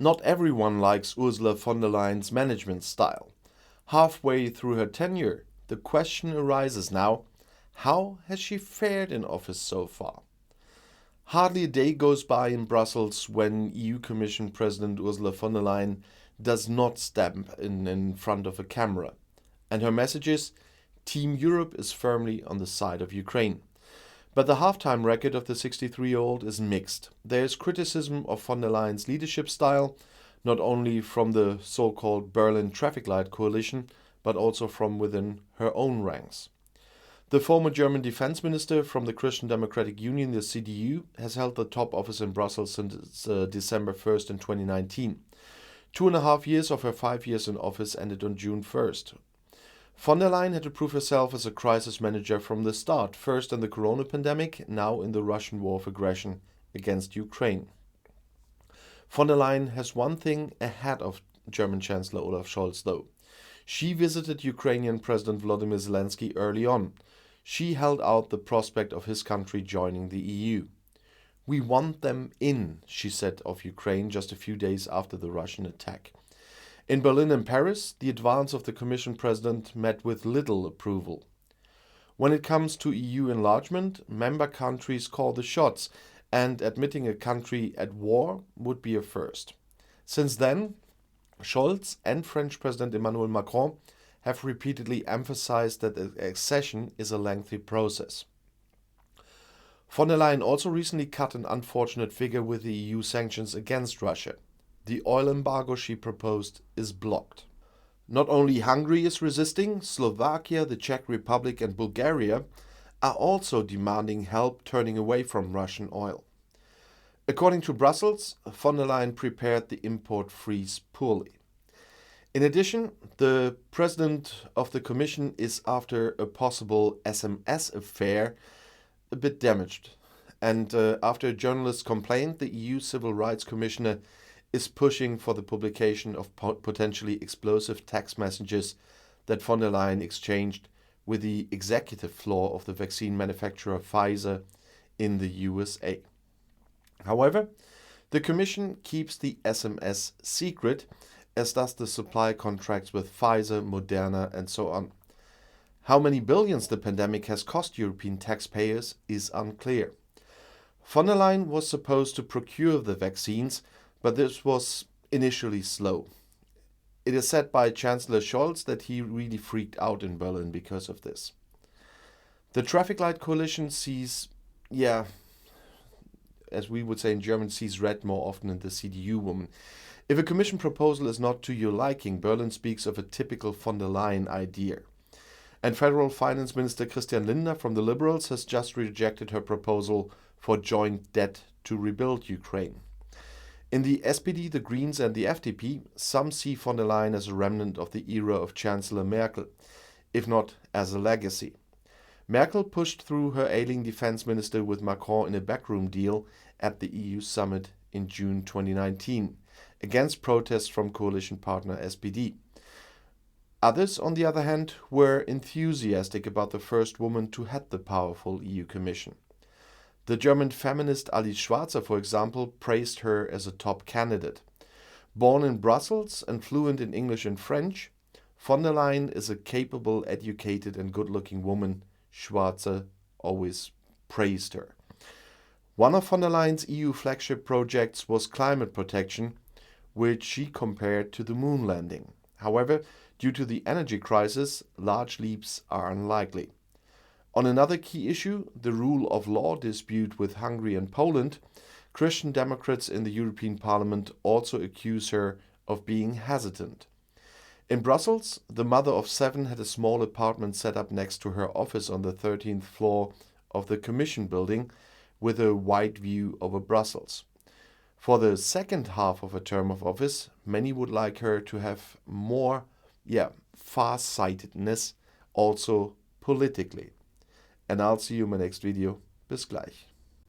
Not everyone likes Ursula von der Leyen's management style. Halfway through her tenure, the question arises now, how has she fared in office so far? Hardly a day goes by in Brussels when EU Commission President Ursula von der Leyen does not stamp in front of a camera. And her message is, Team Europe is firmly on the side of Ukraine. But the halftime record of the 63-year-old is mixed. There is criticism of von der Leyen's leadership style, not only from the so-called Berlin traffic light coalition, but also from within her own ranks. The former German defense minister from the Christian Democratic Union, the CDU, has held the top office in Brussels since December 1st in 2019. 2.5 years of her 5 years in office ended on June 1st. Von der Leyen had to prove herself as a crisis manager from the start, first in the corona pandemic, now in the Russian war of aggression against Ukraine. Von der Leyen has one thing ahead of German Chancellor Olaf Scholz, though. She visited Ukrainian President Volodymyr Zelensky early on. She held out the prospect of his country joining the EU. We want them in, she said of Ukraine just a few days after the Russian attack. In Berlin and Paris, the advance of the Commission President met with little approval. When it comes to EU enlargement, member countries call the shots, and admitting a country at war would be a first. Since then, Scholz and French President Emmanuel Macron have repeatedly emphasized that accession is a lengthy process. Von der Leyen also recently cut an unfortunate figure with the EU sanctions against Russia. The oil embargo she proposed is blocked. Not only Hungary is resisting, Slovakia, the Czech Republic and Bulgaria are also demanding help turning away from Russian oil. According to Brussels, von der Leyen prepared the import freeze poorly. In addition, the President of the Commission is, after a possible SMS affair, a bit damaged. And after a journalist complained, the EU Civil Rights Commissioner is pushing for the publication of potentially explosive text messages that von der Leyen exchanged with the executive floor of the vaccine manufacturer Pfizer in the USA. However, the Commission keeps the SMS secret, as does the supply contracts with Pfizer, Moderna and so on. How many billions the pandemic has cost European taxpayers is unclear. Von der Leyen was supposed to procure the vaccines, but this was initially slow. It is said by Chancellor Scholz that he really freaked out in Berlin because of this. The traffic light coalition sees, as we would say in German, sees red more often than the CDU woman. If a commission proposal is not to your liking, Berlin speaks of a typical von der Leyen idea. And Federal Finance Minister Christian Lindner from the Liberals has just rejected her proposal for joint debt to rebuild Ukraine. In the SPD, the Greens and the FDP, some see von der Leyen as a remnant of the era of Chancellor Merkel, if not as a legacy. Merkel pushed through her ailing defense minister with Macron in a backroom deal at the EU summit in June 2019, against protests from coalition partner SPD. Others, on the other hand, were enthusiastic about the first woman to head the powerful EU Commission. The German feminist Alice Schwarzer, for example, praised her as a top candidate. Born in Brussels and fluent in English and French, von der Leyen is a capable, educated and good-looking woman. Schwarzer always praised her. One of von der Leyen's EU flagship projects was climate protection, which she compared to the moon landing. However, due to the energy crisis, large leaps are unlikely. On another key issue, the rule of law dispute with Hungary and Poland, Christian Democrats in the European Parliament also accuse her of being hesitant. In Brussels, the mother of 7 had a small apartment set up next to her office on the 13th floor of the Commission building with a wide view over Brussels. For the second half of her term of office, many would like her to have more far-sightedness also politically. And I'll see you in my next video. Bis gleich.